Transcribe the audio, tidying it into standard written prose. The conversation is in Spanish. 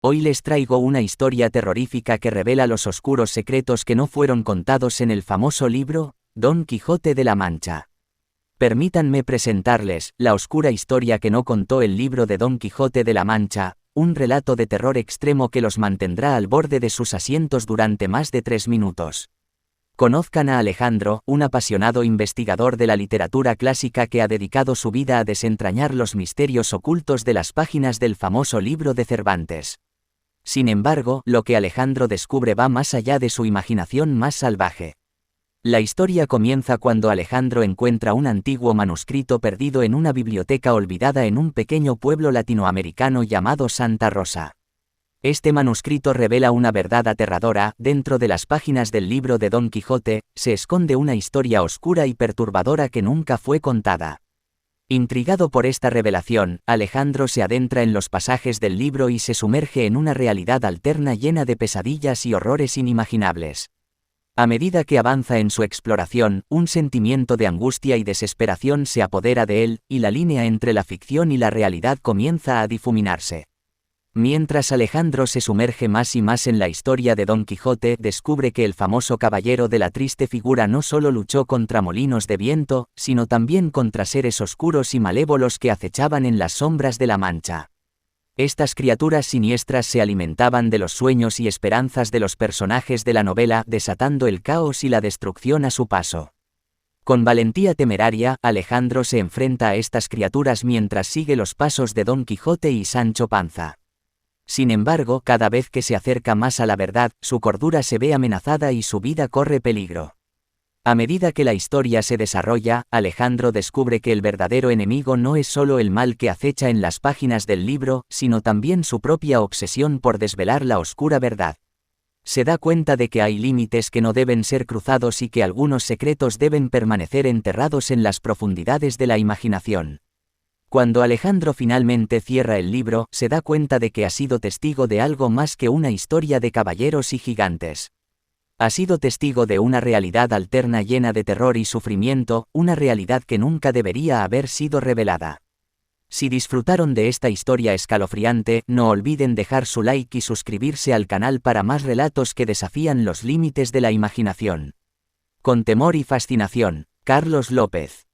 Hoy les traigo una historia terrorífica que revela los oscuros secretos que no fueron contados en el famoso libro, Don Quijote de la Mancha. Permítanme presentarles la oscura historia que no contó el libro de Don Quijote de la Mancha, un relato de terror extremo que los mantendrá al borde de sus asientos durante más de 3 minutos. Conozcan a Alejandro, un apasionado investigador de la literatura clásica que ha dedicado su vida a desentrañar los misterios ocultos de las páginas del famoso libro de Cervantes. Sin embargo, lo que Alejandro descubre va más allá de su imaginación más salvaje. La historia comienza cuando Alejandro encuentra un antiguo manuscrito perdido en una biblioteca olvidada en un pequeño pueblo latinoamericano llamado Santa Rosa. Este manuscrito revela una verdad aterradora: dentro de las páginas del libro de Don Quijote, se esconde una historia oscura y perturbadora que nunca fue contada. Intrigado por esta revelación, Alejandro se adentra en los pasajes del libro y se sumerge en una realidad alterna llena de pesadillas y horrores inimaginables. A medida que avanza en su exploración, un sentimiento de angustia y desesperación se apodera de él, y la línea entre la ficción y la realidad comienza a difuminarse. Mientras Alejandro se sumerge más y más en la historia de Don Quijote, descubre que el famoso caballero de la triste figura no solo luchó contra molinos de viento, sino también contra seres oscuros y malévolos que acechaban en las sombras de la Mancha. Estas criaturas siniestras se alimentaban de los sueños y esperanzas de los personajes de la novela, desatando el caos y la destrucción a su paso. Con valentía temeraria, Alejandro se enfrenta a estas criaturas mientras sigue los pasos de Don Quijote y Sancho Panza. Sin embargo, cada vez que se acerca más a la verdad, su cordura se ve amenazada y su vida corre peligro. A medida que la historia se desarrolla, Alejandro descubre que el verdadero enemigo no es solo el mal que acecha en las páginas del libro, sino también su propia obsesión por desvelar la oscura verdad. Se da cuenta de que hay límites que no deben ser cruzados y que algunos secretos deben permanecer enterrados en las profundidades de la imaginación. Cuando Alejandro finalmente cierra el libro, se da cuenta de que ha sido testigo de algo más que una historia de caballeros y gigantes. Ha sido testigo de una realidad alterna llena de terror y sufrimiento, una realidad que nunca debería haber sido revelada. Si disfrutaron de esta historia escalofriante, no olviden dejar su like y suscribirse al canal para más relatos que desafían los límites de la imaginación. Con temor y fascinación, Carlos López.